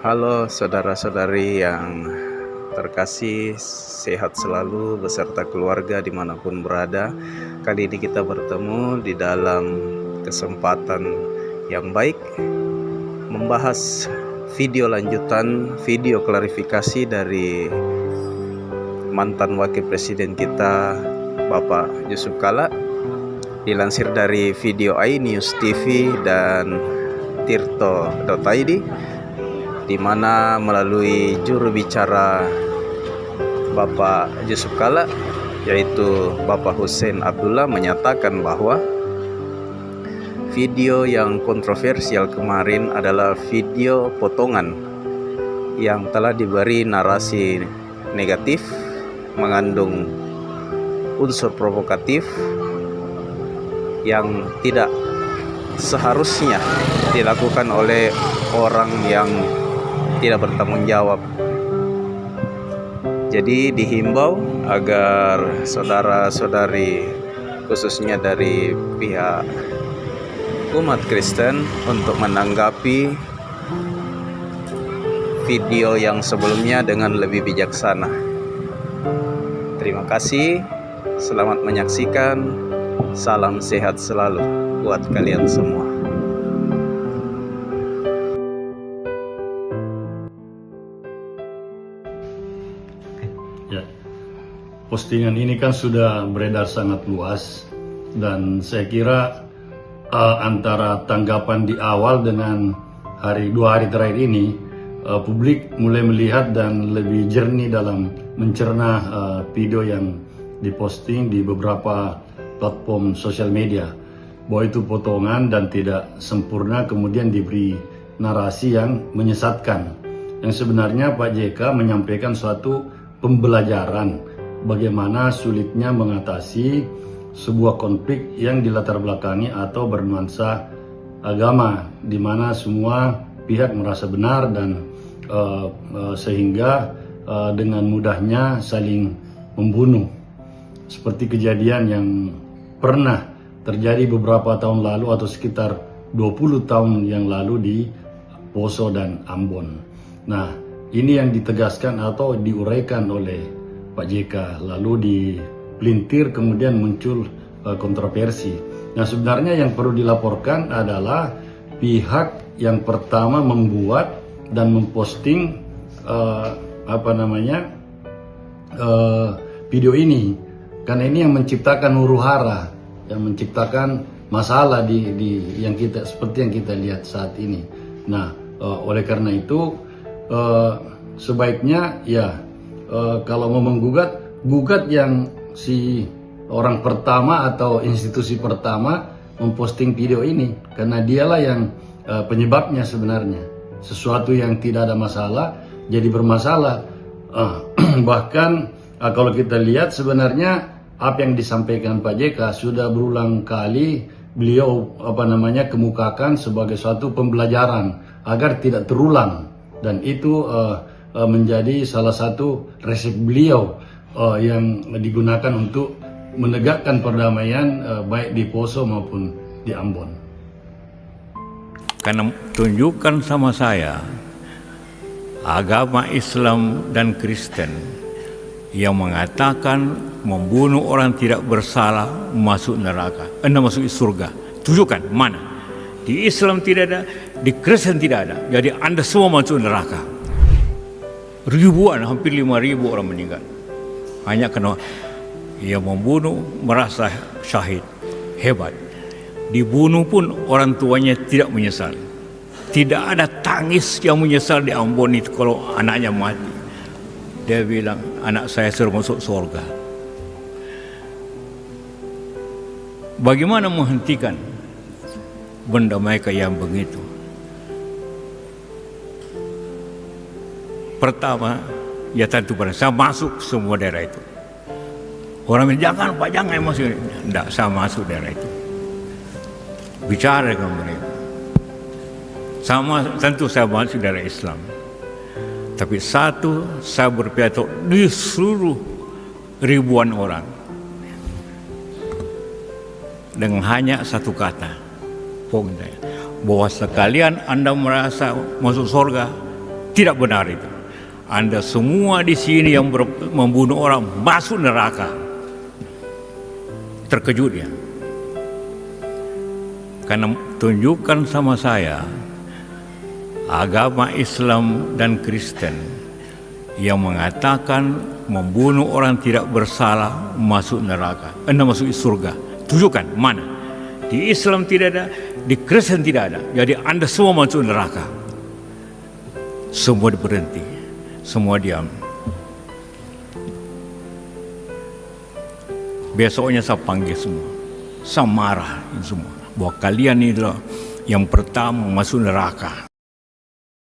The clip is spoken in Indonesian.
Halo saudara-saudari yang terkasih, sehat selalu beserta keluarga dimanapun berada. Kali ini kita bertemu di dalam kesempatan yang baik, membahas video lanjutan, video klarifikasi dari mantan wakil presiden kita Bapak Yusuf Kalla. Dilansir dari video iNews TV dan tirto.id, di mana melalui juru bicara Bapak Yusuf Kalla, yaitu Bapak Hussein Abdullah, menyatakan bahwa video yang kontroversial kemarin adalah video potongan yang telah diberi narasi negatif, mengandung unsur provokatif yang tidak seharusnya dilakukan oleh orang yang tidak bertanggung jawab. Jadi dihimbau agar saudara-saudari, khususnya dari pihak umat Kristen, untuk menanggapi video yang sebelumnya dengan lebih bijaksana. Terima kasih, selamat menyaksikan. Salam sehat selalu buat kalian semua. Ya, postingan ini kan sudah beredar sangat luas, dan saya kira antara tanggapan di awal dengan dua hari terakhir ini, publik mulai melihat dan lebih jernih dalam mencerna video yang diposting di beberapa platform sosial media, bahwa itu potongan dan tidak sempurna, kemudian diberi narasi yang menyesatkan. Yang sebenarnya Pak JK menyampaikan suatu pembelajaran bagaimana sulitnya mengatasi sebuah konflik yang dilatar belakangi atau bernuansa agama, di mana semua pihak merasa benar dan sehingga dengan mudahnya saling membunuh, seperti kejadian yang pernah terjadi beberapa tahun lalu atau sekitar 20 tahun yang lalu di Poso dan Ambon. Nah, ini yang ditegaskan atau diuraikan oleh Pak JK, lalu dipelintir kemudian muncul kontroversi. Nah, sebenarnya yang perlu dilaporkan adalah pihak yang pertama membuat dan memposting video ini, karena ini yang menciptakan huru-hara, yang menciptakan masalah di yang kita, seperti yang kita lihat saat ini. Nah, oleh karena itu sebaiknya ya kalau mau gugat yang si orang pertama atau institusi pertama memposting video ini, karena dialah yang penyebabnya sebenarnya. Sesuatu yang tidak ada masalah jadi bermasalah. Bahkan kalau kita lihat sebenarnya apa yang disampaikan Pak JK sudah berulang kali beliau kemukakan sebagai suatu pembelajaran agar tidak terulang, dan itu menjadi salah satu resep beliau yang digunakan untuk menegakkan perdamaian baik di Poso maupun di Ambon. Karena tunjukkan sama saya agama Islam dan Kristen yang mengatakan membunuh orang tidak bersalah masuk neraka, masuk surga. Tunjukkan mana? Di Islam tidak ada, di Kristen tidak ada. Jadi Anda semua masuk neraka. Ribuan, hampir 5.000 orang meninggal hanya karena ia membunuh, merasa syahid. Hebat. Dibunuh pun orang tuanya tidak menyesal. Tidak ada tangis yang menyesal di Ambon itu kalau anaknya mati. Dia bilang, anak saya sudah masuk surga. Bagaimana menghentikan benda mereka yang begitu? Pertama, ya tentu pada saya masuk semua daerah itu. Orang bilang, jangan Pak, jangan masuk. Tidak, saya masuk daerah itu. Bicara dengan mereka. Sama, tentu saya masuk daerah Islam. Tapi satu, saya berpidato di seluruh ribuan orang dengan hanya satu kata, bahwa sekalian Anda merasa masuk surga, Tidak benar itu. Anda semua di sini yang membunuh orang masuk neraka. Terkejut dia. Karena tunjukkan sama saya agama Islam dan Kristen yang mengatakan membunuh orang tidak bersalah masuk neraka, masuk surga. Tunjukkan mana? Di Islam tidak ada, di Kristen tidak ada. Jadi Anda semua masuk neraka. Semua berhenti, semua diam. Besoknya saya panggil semua, saya marah semua bahwa kalian inilah yang pertama masuk neraka.